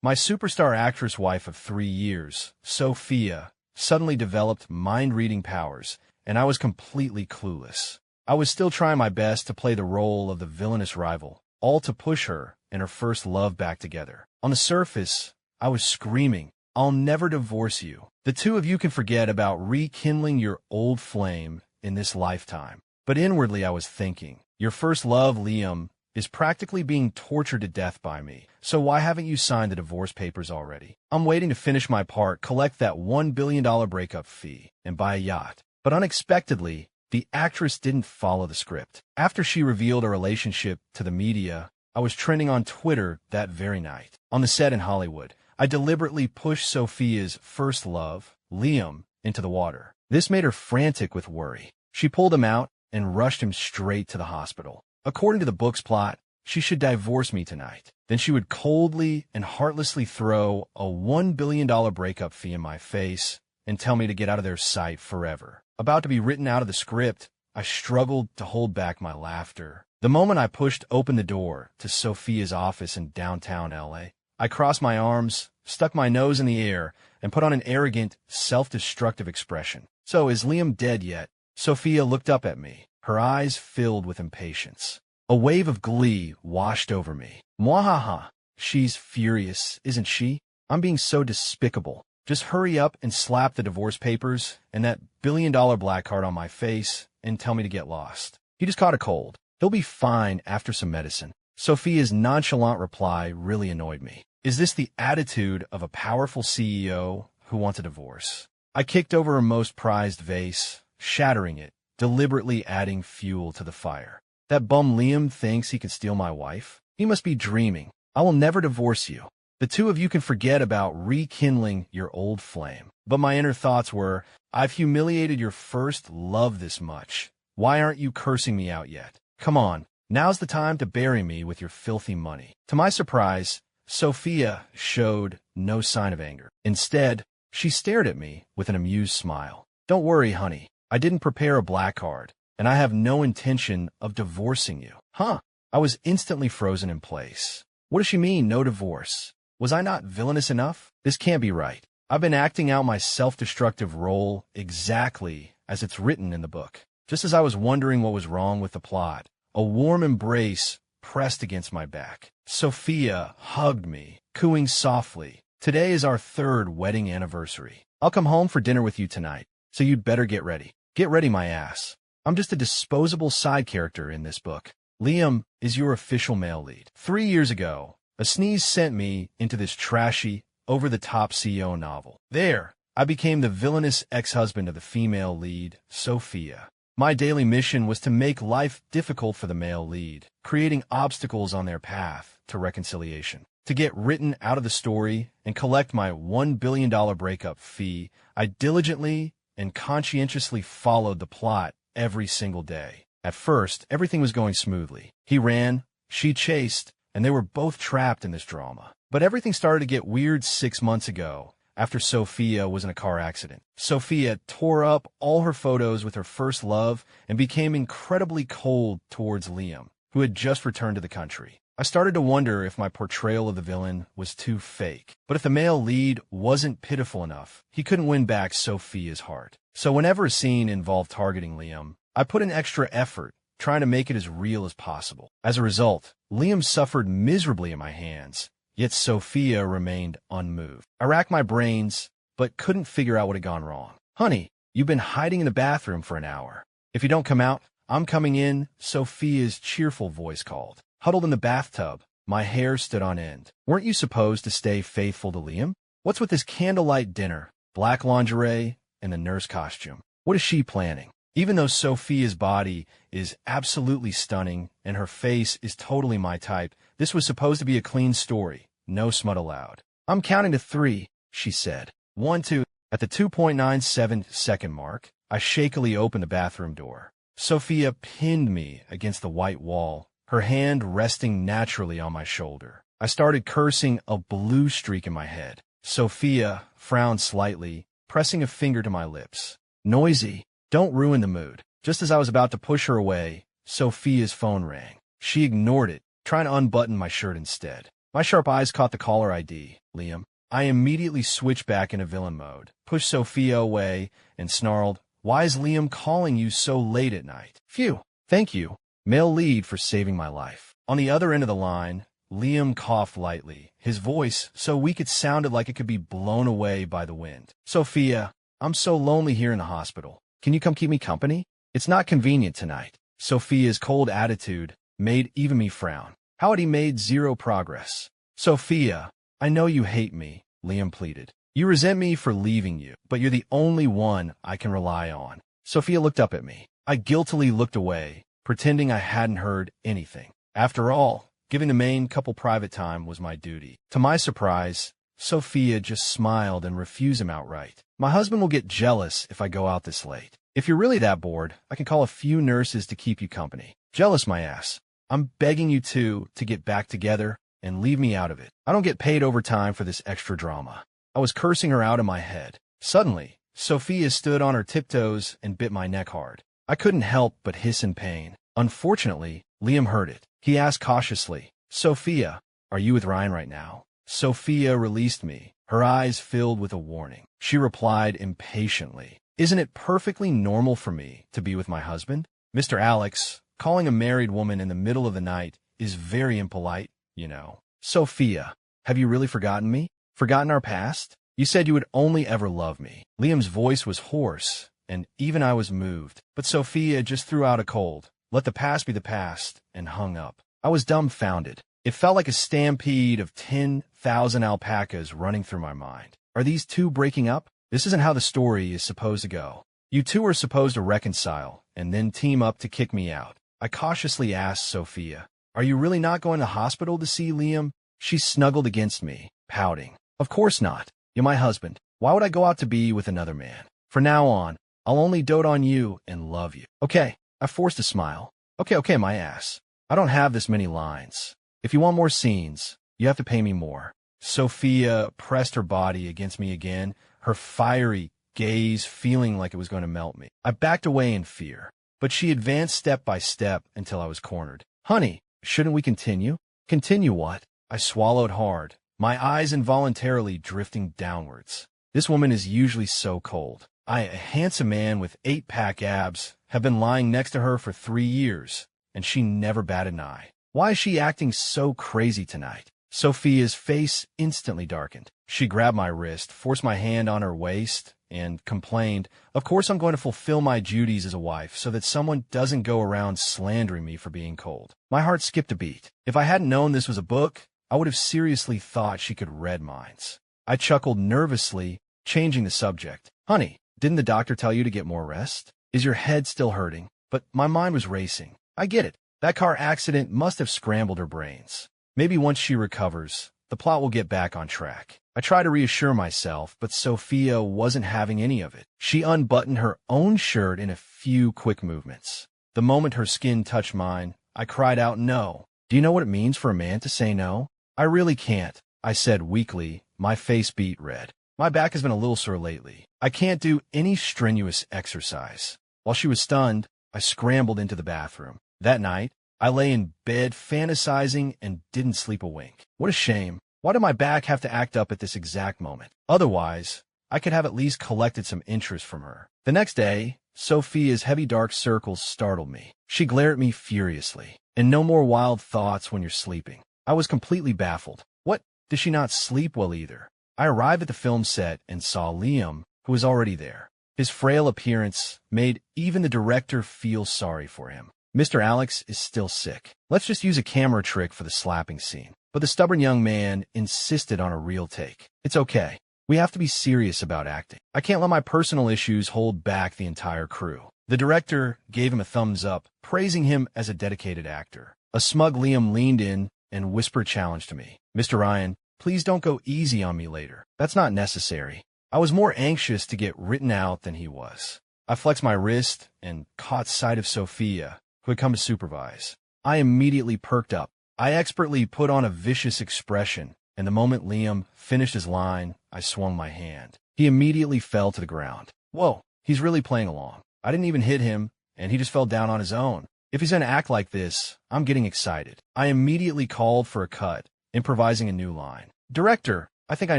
My superstar actress wife of 3 years, Sophia, suddenly developed mind-reading powers, and I was completely clueless. I was still trying my best to play the role of the villainous rival, all to push her and her first love back together. On the surface, I was screaming, "I'll never divorce you. The two of you can forget about rekindling your old flame in this lifetime." But inwardly I was thinking, your first love, Liam, is practically being tortured to death by me, so why haven't you signed the divorce papers already? I'm waiting to finish my part, collect that $1 billion breakup fee, and buy a yacht. But unexpectedly, the actress didn't follow the script. After she revealed a relationship to the media, I was trending on Twitter that very night. On the set in Hollywood, I deliberately pushed Sophia's first love, Liam, into the water. This made her frantic with worry. She pulled him out and rushed him straight to the hospital. According to the book's plot, she should divorce me tonight. Then she would coldly and heartlessly throw a $1 billion breakup fee in my face and tell me to get out of their sight forever. About to be written out of the script, I struggled to hold back my laughter. The moment I pushed open the door to Sophia's office in downtown LA, I crossed my arms, stuck my nose in the air, and put on an arrogant, self-destructive expression. "So, is Liam dead yet?" Sophia looked up at me, her eyes filled with impatience. A wave of glee washed over me. "Mwahaha, she's furious, isn't she? I'm being so despicable. Just hurry up and slap the divorce papers and that billion-dollar black card on my face and tell me to get lost. He just caught a cold. He'll be fine after some medicine." Sophia's nonchalant reply really annoyed me. Is this the attitude of a powerful CEO who wants a divorce? I kicked over her most prized vase, shattering it, deliberately adding fuel to the fire. "That bum Liam thinks he can steal my wife? He must be dreaming. I will never divorce you. The two of you can forget about rekindling your old flame." But my inner thoughts were, I've humiliated your first love this much. Why aren't you cursing me out yet? Come on, now's the time to bury me with your filthy money. To my surprise, Sophia showed no sign of anger. Instead, she stared at me with an amused smile. "Don't worry, honey. I didn't prepare a black card, and I have no intention of divorcing you." Huh? I was instantly frozen in place. What does she mean, no divorce? Was I not villainous enough? This can't be right. I've been acting out my self-destructive role exactly as it's written in the book. Just as I was wondering what was wrong with the plot, a warm embrace pressed against my back. Sophia hugged me, cooing softly. "Today is our 3rd wedding anniversary. I'll come home for dinner with you tonight, so you'd better get ready." Get ready, my ass. I'm just a disposable side character in this book. Liam is your official male lead. 3 years ago, a sneeze sent me into this trashy, over-the-top CEO novel. There, I became the villainous ex-husband of the female lead, Sophia. My daily mission was to make life difficult for the male lead, creating obstacles on their path to reconciliation. To get written out of the story and collect my $1 billion breakup fee, I diligently and conscientiously followed the plot every single day. At first, everything was going smoothly. He ran, she chased, and they were both trapped in this drama. But everything started to get weird 6 months ago, after Sophia was in a car accident. Sophia tore up all her photos with her first love and became incredibly cold towards Liam, who had just returned to the country. I started to wonder if my portrayal of the villain was too fake. But if the male lead wasn't pitiful enough, he couldn't win back Sophia's heart. So whenever a scene involved targeting Liam, I put in extra effort, trying to make it as real as possible. As a result, Liam suffered miserably in my hands, yet Sophia remained unmoved. I racked my brains, but couldn't figure out what had gone wrong. "Honey, you've been hiding in the bathroom for an hour. If you don't come out, I'm coming in," Sophia's cheerful voice called. Huddled in the bathtub, my hair stood on end. Weren't you supposed to stay faithful to Liam? What's with this candlelight dinner, black lingerie, and the nurse costume? What is she planning? Even though Sophia's body is absolutely stunning and her face is totally my type, this was supposed to be a clean story. No smut allowed. "I'm counting to 3, she said. 1, 2. At the 2.97-second mark, I shakily opened the bathroom door. Sophia pinned me against the white wall, her hand resting naturally on my shoulder. I started cursing a blue streak in my head. Sophia frowned slightly, pressing a finger to my lips. "Noisy. Don't ruin the mood." Just as I was about to push her away, Sophia's phone rang. She ignored it, trying to unbutton my shirt instead. My sharp eyes caught the caller ID, Liam. I immediately switched back into villain mode, pushed Sophia away, and snarled, "Why is Liam calling you so late at night?" Phew. Thank you, male lead, for saving my life. On the other end of the line, Liam coughed lightly, his voice so weak it sounded like it could be blown away by the wind. "Sophia, I'm so lonely here in the hospital. Can you come keep me company? It's not convenient tonight." Sophia's cold attitude made even me frown. How had he made zero progress? "Sophia, I know you hate me," Liam pleaded. "You resent me for leaving you, but you're the only one I can rely on." Sophia looked up at me. I guiltily looked away, pretending I hadn't heard anything. After all, giving the main couple private time was my duty. To my surprise, Sophia just smiled and refused him outright. "My husband will get jealous if I go out this late. If you're really that bored, I can call a few nurses to keep you company." "Jealous, my ass. I'm begging you two to get back together and leave me out of it. I don't get paid overtime for this extra drama." I was cursing her out in my head. Suddenly, Sophia stood on her tiptoes and bit my neck hard. I couldn't help but hiss in pain. Unfortunately, Liam heard it. He asked cautiously, "Sophia, are you with Ryan right now?" Sophia released me, her eyes filled with a warning. She replied impatiently, "Isn't it perfectly normal for me to be with my husband? Mr. Alex, calling a married woman in the middle of the night is very impolite, you know." "Sophia, have you really forgotten me? Forgotten our past? You said you would only ever love me." Liam's voice was hoarse, and even I was moved. But Sophia just threw out a cold, "Let the past be the past," and hung up. I was dumbfounded. It felt like a stampede of 10,000 alpacas running through my mind. Are these two breaking up? This isn't how the story is supposed to go. You two are supposed to reconcile and then team up to kick me out. I cautiously asked Sophia, "Are you really not going to hospital to see Liam?" She snuggled against me, pouting. "Of course not. You're my husband. Why would I go out to be with another man? From now on, I'll only dote on you and love you." "Okay." I forced a smile. Okay, my ass. I don't have this many lines. If you want more scenes, you have to pay me more." Sophia pressed her body against me again, her fiery gaze feeling like it was going to melt me. I backed away in fear, but she advanced step by step until I was cornered. "Honey, shouldn't we continue?" "Continue what?" I swallowed hard, my eyes involuntarily drifting downwards. This woman is usually so cold. I, a handsome man with 8-pack abs, have been lying next to her for 3 years, and she never batted an eye. Why is she acting so crazy tonight? Sophia's face instantly darkened. She grabbed my wrist, forced my hand on her waist, and complained, "Of course I'm going to fulfill my duties as a wife so that someone doesn't go around slandering me for being cold." My heart skipped a beat. If I hadn't known this was a book, I would have seriously thought she could read minds. I chuckled nervously, changing the subject. "Honey, didn't the doctor tell you to get more rest? Is your head still hurting?" But my mind was racing. I get it. That car accident must have scrambled her brains. Maybe once she recovers, the plot will get back on track. I tried to reassure myself, but Sophia wasn't having any of it. She unbuttoned her own shirt in a few quick movements. The moment her skin touched mine, I cried out, "No." "Do you know what it means for a man to say no?" "I really can't," I said weakly, my face beet red. "My back has been a little sore lately. I can't do any strenuous exercise." While she was stunned, I scrambled into the bathroom. That night, I lay in bed fantasizing and didn't sleep a wink. What a shame. Why did my back have to act up at this exact moment? Otherwise, I could have at least collected some interest from her. The next day, Sophia's heavy dark circles startled me. She glared at me furiously. "And no more wild thoughts when you're sleeping." I was completely baffled. What? Did she not sleep well either? I arrived at the film set and saw Liam, who was already there. His frail appearance made even the director feel sorry for him. "Mr. Alex is still sick. Let's just use a camera trick for the slapping scene." But the stubborn young man insisted on a real take. "It's okay. We have to be serious about acting. I can't let my personal issues hold back the entire crew." The director gave him a thumbs up, praising him as a dedicated actor. A smug Liam leaned in and whispered challenge to me. "Mr. Ryan, please don't go easy on me later. That's not necessary." I was more anxious to get written out than he was. I flexed my wrist and caught sight of Sophia, who had come to supervise. I immediately perked up. I expertly put on a vicious expression, and the moment Liam finished his line, I swung my hand. He immediately fell to the ground. Whoa, he's really playing along. I didn't even hit him, and he just fell down on his own. If he's going to act like this, I'm getting excited. I immediately called for a cut, improvising a new line. Director, I think I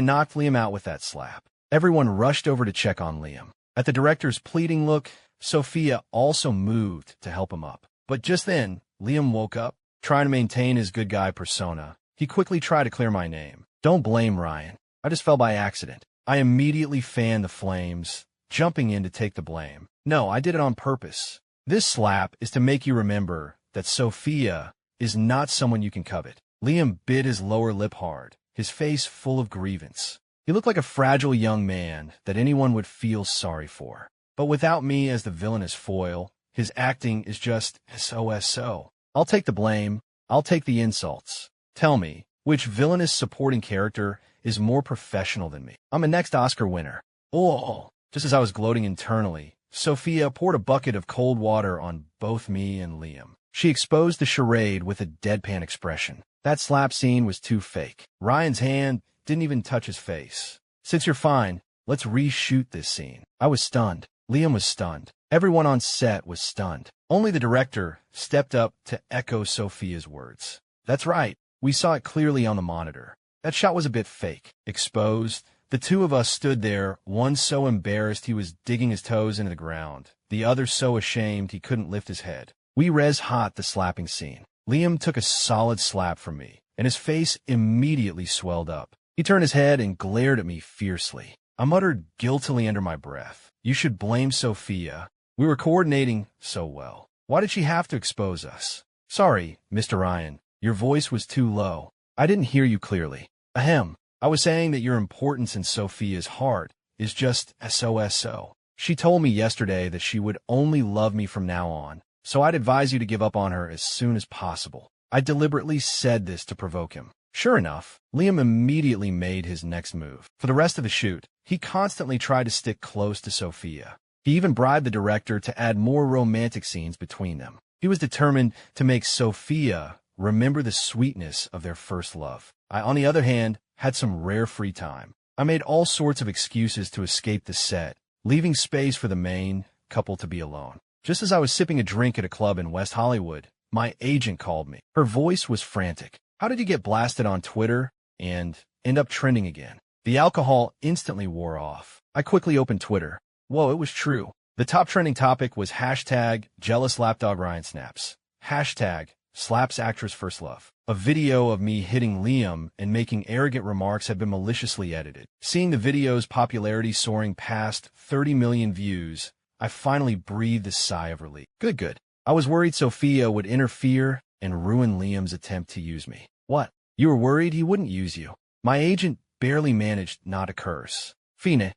knocked Liam out with that slap. Everyone rushed over to check on Liam. At the director's pleading look, Sophia also moved to help him up. But just then, Liam woke up, trying to maintain his good guy persona. He quickly tried to clear my name. Don't blame Ryan. I just fell by accident. I immediately fanned the flames, jumping in to take the blame. No, I did it on purpose. This slap is to make you remember that Sophia is not someone you can covet. Liam bit his lower lip hard, his face full of grievance. He looked like a fragile young man that anyone would feel sorry for. But without me as the villainous foil, his acting is just so. I'll take the blame. I'll take the insults. Tell me, which villainous supporting character is more professional than me? I'm a next Oscar winner. Oh! Just as I was gloating internally, Sophia poured a bucket of cold water on both me and Liam. She exposed the charade with a deadpan expression. That slap scene was too fake. Ryan's hand didn't even touch his face. Since you're fine, let's reshoot this scene. I was stunned. Liam was stunned. Everyone on set was stunned. Only the director stepped up to echo Sophia's words. That's right. We saw it clearly on the monitor. That shot was a bit fake. Exposed. The two of us stood there, one so embarrassed he was digging his toes into the ground, the other so ashamed he couldn't lift his head. We res-hot the slapping scene. Liam took a solid slap from me, and his face immediately swelled up. He turned his head and glared at me fiercely. I muttered guiltily under my breath. You should blame Sophia. We were coordinating so well. Why did she have to expose us? Sorry, Mr. Ryan. Your voice was too low. I didn't hear you clearly. Ahem. I was saying that your importance in Sophia's heart is just so. She told me yesterday that she would only love me from now on, so I'd advise you to give up on her as soon as possible. I deliberately said this to provoke him. Sure enough, Liam immediately made his next move. For the rest of the shoot, he constantly tried to stick close to Sophia. He even bribed the director to add more romantic scenes between them. He was determined to make Sophia remember the sweetness of their first love. I, on the other hand, had some rare free time. I made all sorts of excuses to escape the set, leaving space for the main couple to be alone. Just as I was sipping a drink at a club in West Hollywood, my agent called me. Her voice was frantic. How did you get blasted on Twitter and end up trending again? The alcohol instantly wore off. I quickly opened Twitter. Whoa, it was true. The top trending topic was hashtag jealous lapdog Ryan snaps. Hashtag slaps actress first love. A video of me hitting Liam and making arrogant remarks had been maliciously edited. Seeing the video's popularity soaring past 30 million views, I finally breathed a sigh of relief. Good. I was worried Sophia would interfere and ruin Liam's attempt to use me. What? You were worried he wouldn't use you? My agent barely managed not to curse. Fine.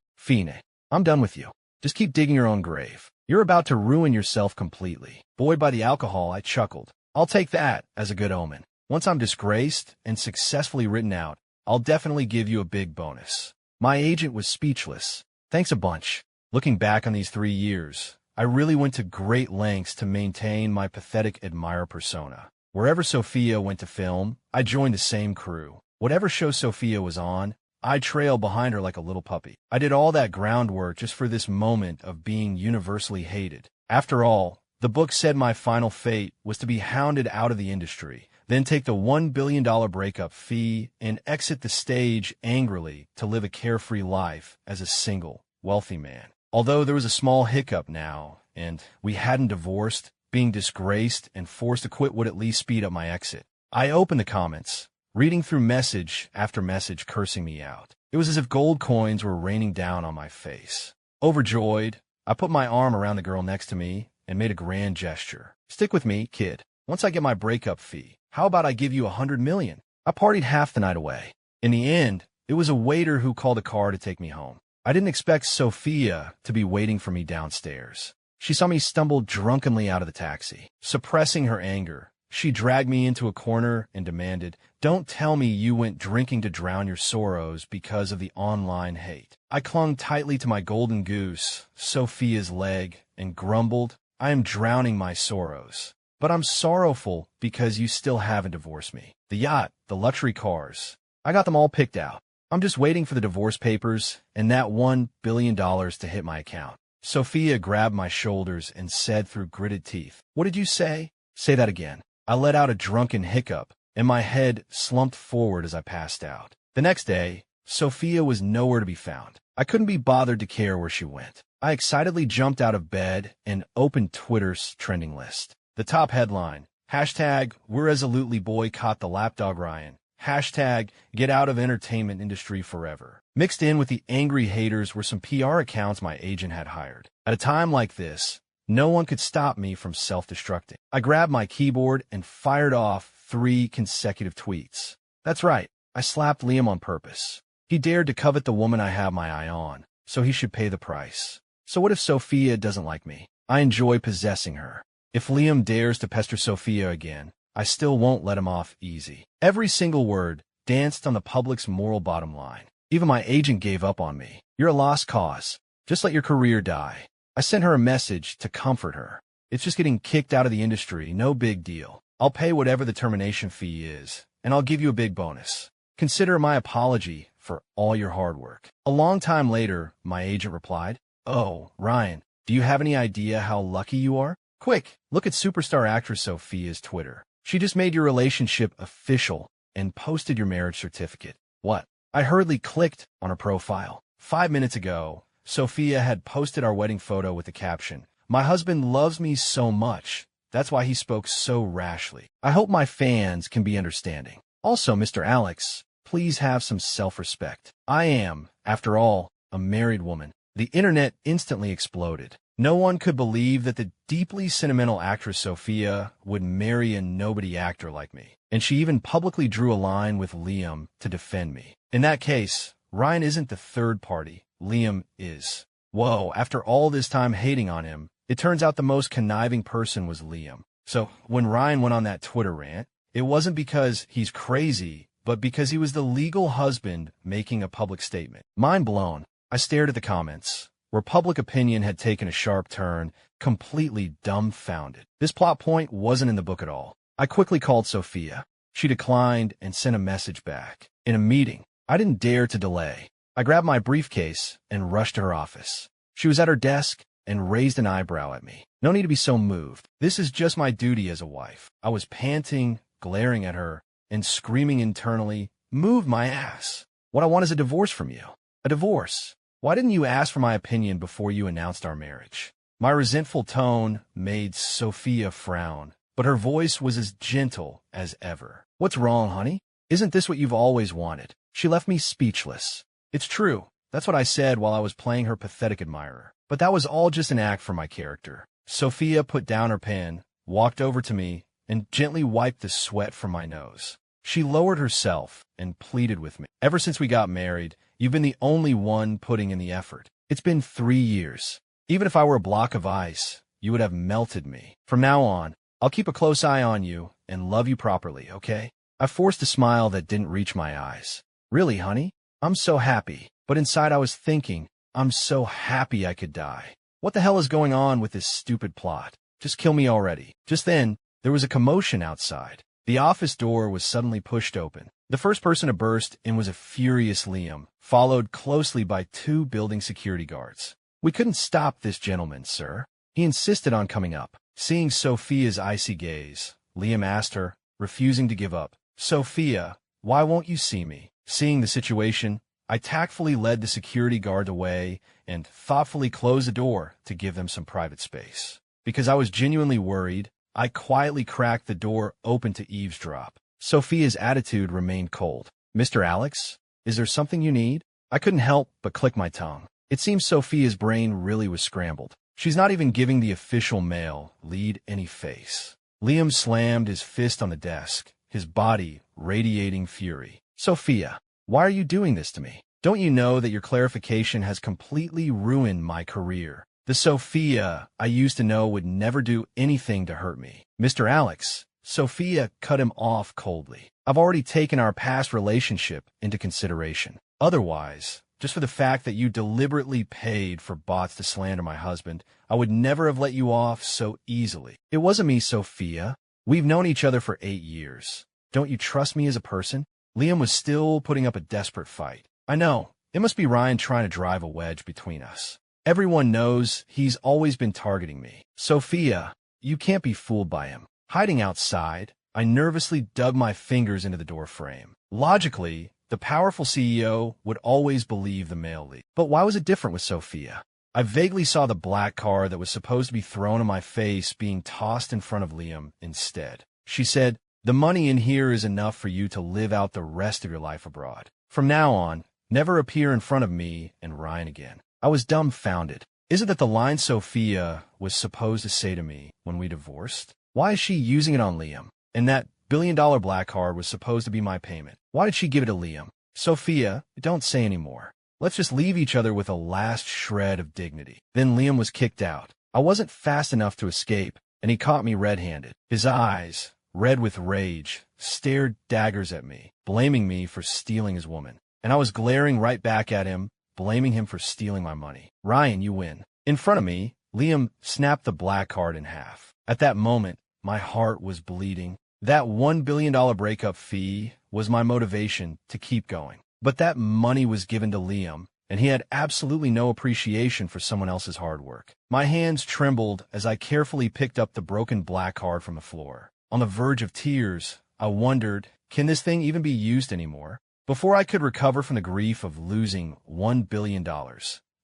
I'm done with you. Just keep digging your own grave. You're about to ruin yourself completely. Buoyed by the alcohol, I chuckled. I'll take that as a good omen. Once I'm disgraced and successfully written out, I'll definitely give you a big bonus. My agent was speechless. Thanks a bunch. Looking back on these 3 years, I really went to great lengths to maintain my pathetic admirer persona. Wherever Sophia went to film, I joined the same crew. Whatever show Sophia was on, I trailed behind her like a little puppy. I did all that groundwork just for this moment of being universally hated. After all, the book said my final fate was to be hounded out of the industry, then take the $1 billion breakup fee and exit the stage angrily to live a carefree life as a single, wealthy man. Although there was a small hiccup now, and we hadn't divorced, being disgraced and forced to quit would at least speed up my exit. I opened the comments, reading through message after message cursing me out. It was as if gold coins were raining down on my face. Overjoyed, I put my arm around the girl next to me and made a grand gesture. Stick with me, kid. Once I get my breakup fee, how about I give you $100 million? I partied half the night away. In the end, it was a waiter who called a car to take me home. I didn't expect Sophia to be waiting for me downstairs. She saw me stumble drunkenly out of the taxi. Suppressing her anger, she dragged me into a corner and demanded, "Don't tell me you went drinking to drown your sorrows because of the online hate." I clung tightly to my golden goose, Sophia's leg, and grumbled, "I am drowning my sorrows. But I'm sorrowful because you still haven't divorced me. The yacht, the luxury cars, I got them all picked out. I'm just waiting for the divorce papers and that $1 billion to hit my account." Sophia grabbed my shoulders and said through gritted teeth, "What did you say?" "Say that again." I let out a drunken hiccup, and my head slumped forward as I passed out. The next day, Sophia was nowhere to be found. I couldn't be bothered to care where she went. I excitedly jumped out of bed and opened Twitter's trending list. The top headline, hashtag, "We resolutely boycott the lapdog Ryan." Hashtag, "Get out of entertainment industry forever." Mixed in with the angry haters were some PR accounts my agent had hired. At a time like this, no one could stop me from self-destructing. I grabbed my keyboard and fired off 3 consecutive tweets. That's right, I slapped Liam on purpose. He dared to covet the woman I have my eye on, so he should pay the price. So what if Sophia doesn't like me? I enjoy possessing her. If Liam dares to pester Sophia again, I still won't let him off easy. Every single word danced on the public's moral bottom line. Even my agent gave up on me. You're a lost cause. Just let your career die. I sent her a message to comfort her. It's just getting kicked out of the industry, no big deal. I'll pay whatever the termination fee is, and I'll give you a big bonus. Consider my apology for all your hard work. A long time later, my agent replied, "Oh, Ryan, do you have any idea how lucky you are? Quick, look at superstar actress Sophia's Twitter. She just made your relationship official and posted your marriage certificate." What? I hurriedly clicked on her profile. 5 minutes ago, Sophia had posted our wedding photo with the caption, "My husband loves me so much. That's why he spoke so rashly." I hope my fans can be understanding. Also, Mr. Alex, please have some self-respect. I am, after all, a married woman. The internet instantly exploded. No one could believe that the deeply sentimental actress Sophia would marry a nobody actor like me. And she even publicly drew a line with Liam to defend me. In that case, Ryan isn't the third party. Liam is. Whoa, after all this time hating on him, it turns out the most conniving person was Liam. So when Ryan went on that Twitter rant, it wasn't because he's crazy, but because he was the legal husband making a public statement. Mind blown. I stared at the comments, where public opinion had taken a sharp turn, completely dumbfounded. This plot point wasn't in the book at all. I quickly called Sophia. She declined and sent a message back. In a meeting, I didn't dare to delay. I grabbed my briefcase and rushed to her office. She was at her desk and raised an eyebrow at me. "No need to be so moved. This is just my duty as a wife." I was panting, glaring at her, and screaming internally, "Move my ass. What I want is a divorce from you." A divorce? Why didn't you ask for my opinion before you announced our marriage? My resentful tone made Sophia frown, but her voice was as gentle as ever. "What's wrong, honey? Isn't this what you've always wanted?" She left me speechless. It's true. That's what I said while I was playing her pathetic admirer. But that was all just an act for my character. Sophia put down her pen, walked over to me, and gently wiped the sweat from my nose. She lowered herself and pleaded with me. "Ever since we got married, you've been the only one putting in the effort. It's been 3 years. Even if I were a block of ice, you would have melted me. From now on, I'll keep a close eye on you and love you properly, okay?" I forced a smile that didn't reach my eyes. "Really, honey? I'm so happy." But inside I was thinking, I'm so happy I could die. What the hell is going on with this stupid plot? Just kill me already. Just then, there was a commotion outside. The office door was suddenly pushed open. The first person to burst in was a furious Liam, followed closely by 2 building security guards. "We couldn't stop this gentleman, sir. He insisted on coming up." Seeing Sophia's icy gaze, Liam asked her, refusing to give up, "Sophia, why won't you see me?" Seeing the situation, I tactfully led the security guard away and thoughtfully closed the door to give them some private space. Because I was genuinely worried, I quietly cracked the door open to eavesdrop. Sophia's attitude remained cold. "Mr. Alex, is there something you need?" I couldn't help but click my tongue. It seems Sophia's brain really was scrambled. She's not even giving the official male lead any face. Liam slammed his fist on the desk, his body radiating fury. "Sophia, why are you doing this to me? Don't you know that your clarification has completely ruined my career? The Sophia I used to know would never do anything to hurt me." "Mr. Alex," Sophia cut him off coldly. "I've already taken our past relationship into consideration. Otherwise, just for the fact that you deliberately paid for bots to slander my husband, I would never have let you off so easily." "It wasn't me, Sophia. We've known each other for 8 years. Don't you trust me as a person?" Liam was still putting up a desperate fight. "I know. It must be Ryan trying to drive a wedge between us. Everyone knows he's always been targeting me. Sophia, you can't be fooled by him. Hiding outside, I nervously dug my fingers into the door frame. Logically, the powerful CEO would always believe the male lead. But why was it different with Sophia? I vaguely saw the black card that was supposed to be thrown in my face being tossed in front of Liam instead. She said, "The money in here is enough for you to live out the rest of your life abroad. From now on, never appear in front of me and Ryan again." I was dumbfounded. Is it that the line Sophia was supposed to say to me when we divorced? Why is she using it on Liam? And that billion-dollar black card was supposed to be my payment. Why did she give it to Liam? Sophia, don't say any more. Let's just leave each other with a last shred of dignity. Then Liam was kicked out. I wasn't fast enough to escape, and he caught me red-handed. His eyes, red with rage, stared daggers at me, blaming me for stealing his woman. And I was glaring right back at him, blaming him for stealing my money. "Ryan, you win." In front of me, Liam snapped the black card in half. At that moment, my heart was bleeding. That $1 billion breakup fee was my motivation to keep going. But that money was given to Liam, and he had absolutely no appreciation for someone else's hard work. My hands trembled as I carefully picked up the broken black card from the floor. On the verge of tears, I wondered, can this thing even be used anymore? Before I could recover from the grief of losing $1 billion,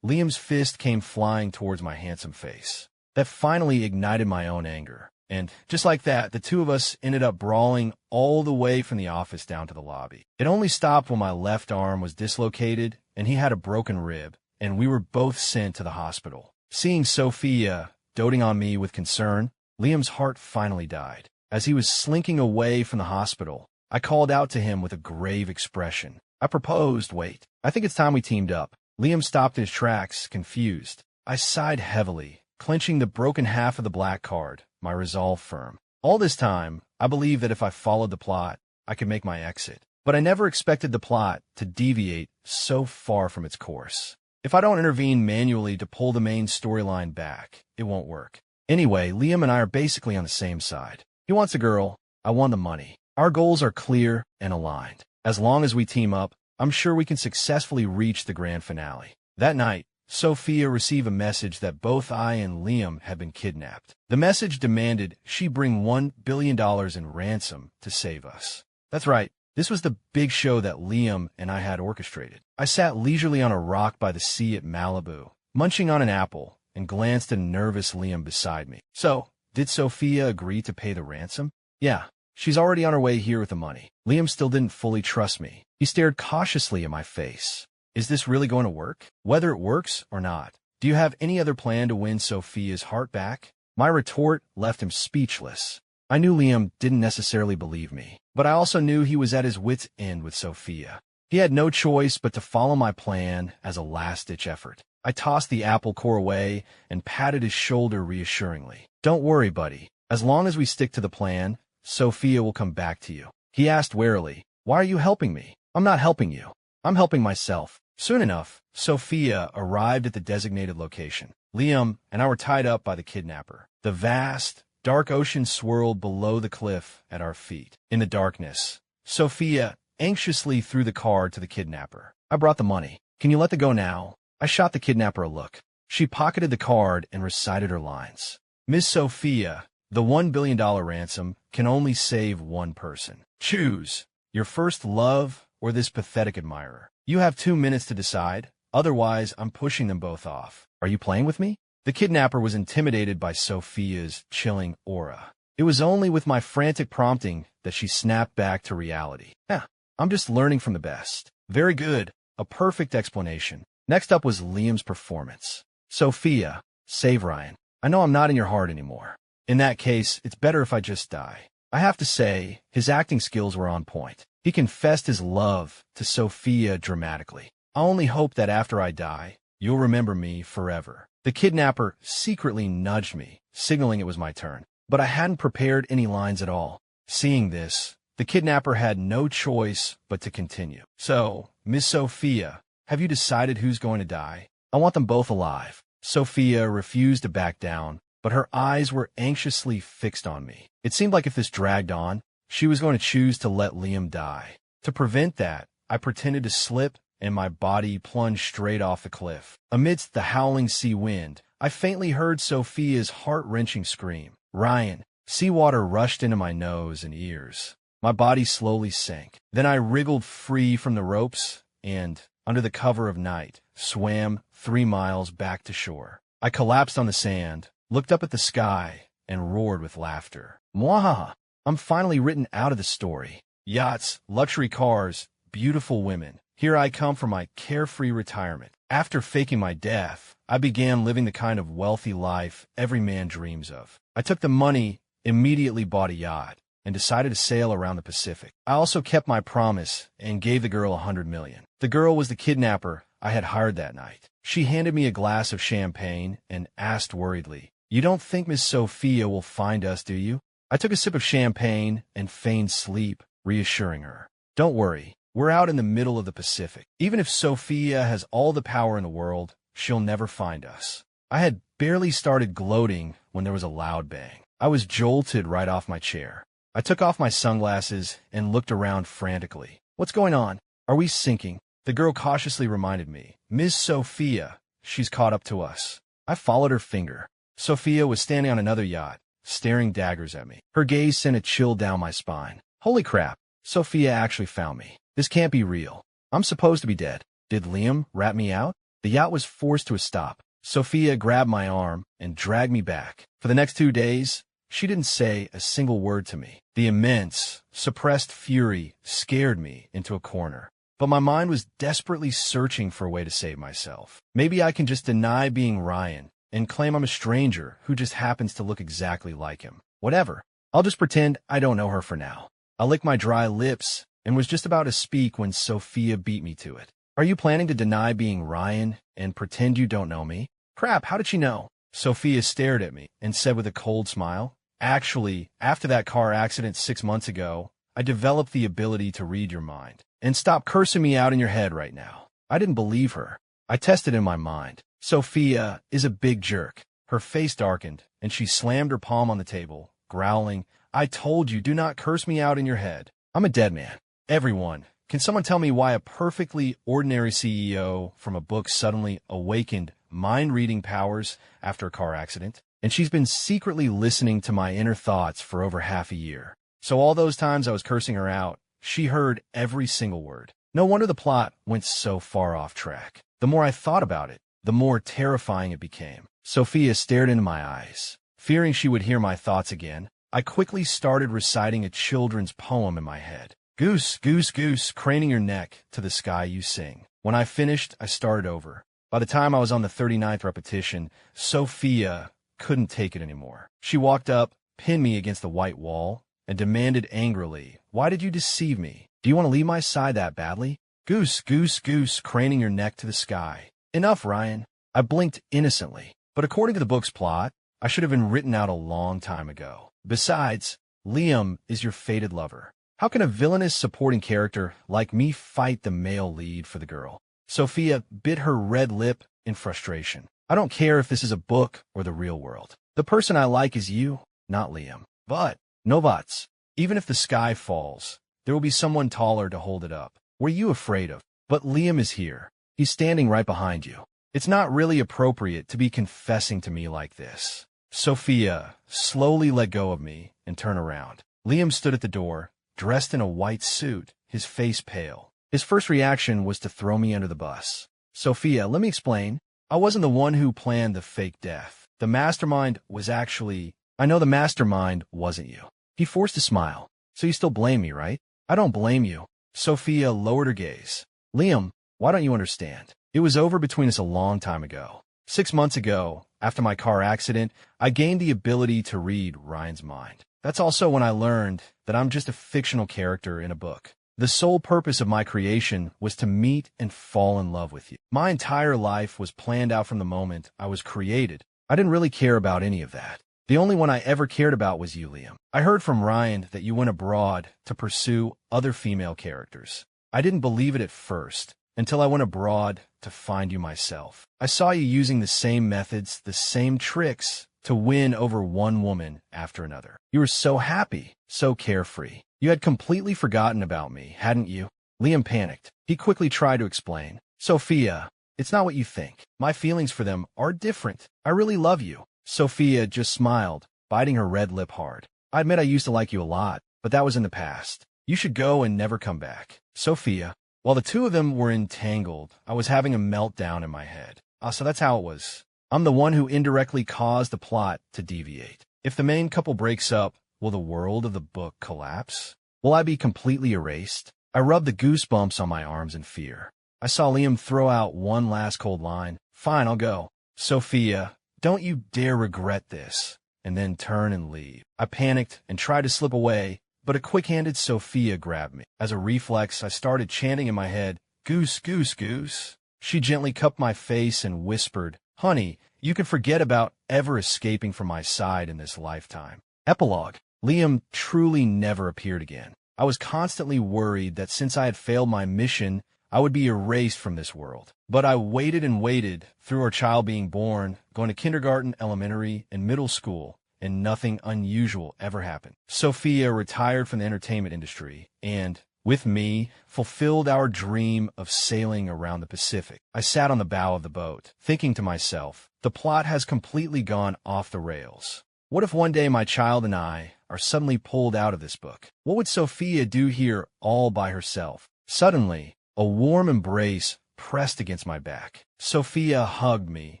Liam's fist came flying towards my handsome face. That finally ignited my own anger. And just like that, the two of us ended up brawling all the way from the office down to the lobby. It only stopped when my left arm was dislocated and he had a broken rib, and we were both sent to the hospital. Seeing Sophia doting on me with concern, Liam's heart finally died. As he was slinking away from the hospital, I called out to him with a grave expression. I proposed, "Wait, I think it's time we teamed up." Liam stopped in his tracks, confused. I sighed heavily, clenching the broken half of the black card, my resolve firm. All this time, I believed that if I followed the plot, I could make my exit. But I never expected the plot to deviate so far from its course. If I don't intervene manually to pull the main storyline back, it won't work. Anyway, Liam and I are basically on the same side. He wants a girl, I want the money. Our goals are clear and aligned. As long as we team up, I'm sure we can successfully reach the grand finale. That night, Sophia received a message that both I and Liam had been kidnapped. The message demanded she bring $1 billion in ransom to save us. That's right, this was the big show that Liam and I had orchestrated. I sat leisurely on a rock by the sea at Malibu, munching on an apple, and glanced at a nervous Liam beside me. "So, did Sophia agree to pay the ransom?" "Yeah, she's already on her way here with the money." Liam still didn't fully trust me. He stared cautiously at my face. "Is this really going to work? Whether it works or not, do you have any other plan to win Sophia's heart back?" My retort left him speechless. I knew Liam didn't necessarily believe me, but I also knew he was at his wit's end with Sophia. He had no choice but to follow my plan as a last-ditch effort. I tossed the apple core away and patted his shoulder reassuringly. "Don't worry, buddy. As long as we stick to the plan, Sophia will come back to you." He asked warily, "Why are you helping me?" "I'm not helping you. I'm helping myself." Soon enough, Sophia arrived at the designated location. Liam and I were tied up by the kidnapper. The vast, dark ocean swirled below the cliff at our feet. In the darkness, Sophia anxiously threw the card to the kidnapper. "I brought the money. Can you let the go now?" I shot the kidnapper a look. She pocketed the card and recited her lines. "Miss Sophia, the $1 billion ransom can only save one person. Choose your first love or this pathetic admirer. You have 2 minutes to decide, otherwise I'm pushing them both off. Are you playing with me?" The kidnapper was intimidated by Sophia's chilling aura. It was only with my frantic prompting that she snapped back to reality. "Yeah, I'm just learning from the best." "Very good. A perfect explanation." Next up was Liam's performance. "Sophia, save Ryan. I know I'm not in your heart anymore. In that case, it's better if I just die." I have to say, his acting skills were on point. He confessed his love to Sophia dramatically. "I only hope that after I die, you'll remember me forever." The kidnapper secretly nudged me, signaling it was my turn. But I hadn't prepared any lines at all. Seeing this, the kidnapper had no choice but to continue. "So, Miss Sophia, have you decided who's going to die?" "I want them both alive." Sophia refused to back down, but her eyes were anxiously fixed on me. It seemed like if this dragged on, she was going to choose to let Liam die. To prevent that, I pretended to slip, and my body plunged straight off the cliff. Amidst the howling sea wind, I faintly heard Sophia's heart-wrenching scream. "Ryan, Seawater rushed into my nose and ears. My body slowly sank. Then I wriggled free from the ropes and, under the cover of night, swam 3 miles back to shore. I collapsed on the sand, looked up at the sky, and roared with laughter. Mwahaha! I'm finally written out of the story. Yachts, luxury cars, beautiful women. Here I come for my carefree retirement. After faking my death, I began living the kind of wealthy life every man dreams of. I took the money, immediately bought a yacht, and decided to sail around the Pacific. I also kept my promise and gave the girl $100 million. The girl was the kidnapper I had hired that night. She handed me a glass of champagne and asked worriedly, "You don't think Miss Sophia will find us, do you?" I took a sip of champagne and feigned sleep, reassuring her. "Don't worry, we're out in the middle of the Pacific. Even if Sophia has all the power in the world, she'll never find us." I had barely started gloating when there was a loud bang. I was jolted right off my chair. I took off my sunglasses and looked around frantically. "What's going on? Are we sinking?" The girl cautiously reminded me. "Miss Sophia, she's caught up to us." I followed her finger. Sophia was standing on another yacht, staring daggers at me. Her gaze sent a chill down my spine. Holy crap, Sophia actually found me. This can't be real. I'm supposed to be dead. Did Liam rat me out? The yacht was forced to a stop. Sophia grabbed my arm and dragged me back. For the next 2 days, she didn't say a single word to me. The immense, suppressed fury scared me into a corner. But my mind was desperately searching for a way to save myself. Maybe I can just deny being Ryan and claim I'm a stranger who just happens to look exactly like him. Whatever. I'll just pretend I don't know her for now. I licked my dry lips and was just about to speak when Sophia beat me to it. "Are you planning to deny being Ryan and pretend you don't know me?" "Crap, how did she know?" Sophia stared at me and said with a cold smile, "Actually, after that car accident 6 months ago, I developed the ability to read your mind. And stop cursing me out in your head right now." I didn't believe her. I tested in my mind. Sophia is a big jerk. Her face darkened, and she slammed her palm on the table, growling, "I told you, do not curse me out in your head. I'm a dead man. Everyone, can someone tell me why a perfectly ordinary CEO from a book suddenly awakened mind-reading powers after a car accident? And she's been secretly listening to my inner thoughts for over half a year. So all those times I was cursing her out, she heard every single word. No wonder the plot went so far off track. The more I thought about it, the more terrifying it became. Sophia stared into my eyes. Fearing she would hear my thoughts again, I quickly started reciting a children's poem in my head. "Goose, goose, goose, craning your neck, to the sky you sing." When I finished, I started over. By the time I was on the 39th repetition, Sophia couldn't take it anymore. She walked up, pinned me against the white wall, and demanded angrily, "Why did you deceive me? Do you want to leave my side that badly?" "Goose, goose, goose, craning your neck to the sky." "Enough, Ryan." I blinked innocently. But according to the book's plot, I should have been written out a long time ago. Besides, Liam is your fated lover. How can a villainous supporting character like me fight the male lead for the girl? Sophia bit her red lip in frustration. "I don't care if this is a book or the real world. The person I like is you, not Liam. But, no buts. Even if the sky falls, there will be someone taller to hold it up. What are you afraid of? But Liam is here. He's standing right behind you. It's not really appropriate to be confessing to me like this." Sophia slowly let go of me and turned around. Liam stood at the door, dressed in a white suit, his face pale. His first reaction was to throw me under the bus. "Sophia, let me explain. I wasn't the one who planned the fake death. The mastermind was actually—" "I know the mastermind wasn't you." He forced a smile. "So you still blame me, right?" "I don't blame you." Sophia lowered her gaze. "Liam, why don't you understand? It was over between us a long time ago. 6 months ago, after my car accident, I gained the ability to read Ryan's mind. That's also when I learned that I'm just a fictional character in a book. The sole purpose of my creation was to meet and fall in love with you. My entire life was planned out from the moment I was created. I didn't really care about any of that. The only one I ever cared about was you, Liam. I heard from Ryan that you went abroad to pursue other female characters. I didn't believe it at first, until I went abroad to find you myself. I saw you using the same methods, the same tricks, to win over one woman after another. You were so happy, so carefree. You had completely forgotten about me, hadn't you?" Liam panicked. He quickly tried to explain. "Sophia, it's not what you think. My feelings for them are different. I really love you." Sophia just smiled, biting her red lip hard. I admit I used to like you a lot, but that was in the past. You should go and never come back. Sophia. While the two of them were entangled, I was having a meltdown in my head. So that's how it was. I'm the one who indirectly caused the plot to deviate. If the main couple breaks up, will the world of the book collapse? Will I be completely erased? I rubbed the goosebumps on my arms in fear. I saw Liam throw out one last cold line. Fine, I'll go. Sophia, don't you dare regret this. And then turn and leave. I panicked and tried to slip away, but a quick-handed Sophia grabbed me. As a reflex, I started chanting in my head, "Goose, goose, goose." She gently cupped my face and whispered, "Honey, you can forget about ever escaping from my side in this lifetime." Epilogue. Liam truly never appeared again. I was constantly worried that since I had failed my mission, I would be erased from this world. But I waited and waited through our child being born, going to kindergarten, elementary, and middle school, and nothing unusual ever happened. Sophia retired from the entertainment industry and, with me, fulfilled our dream of sailing around the Pacific. I sat on the bow of the boat, thinking to myself, the plot has completely gone off the rails. What if one day my child and I are suddenly pulled out of this book? What would Sophia do here all by herself? Suddenly, a warm embrace pressed against my back. Sophia hugged me,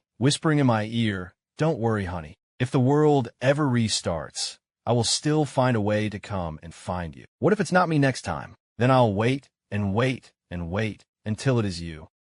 whispering in my ear, "Don't worry, honey. If the world ever restarts, I will still find a way to come and find you. What if it's not me next time? Then I'll wait and wait and wait until it is you."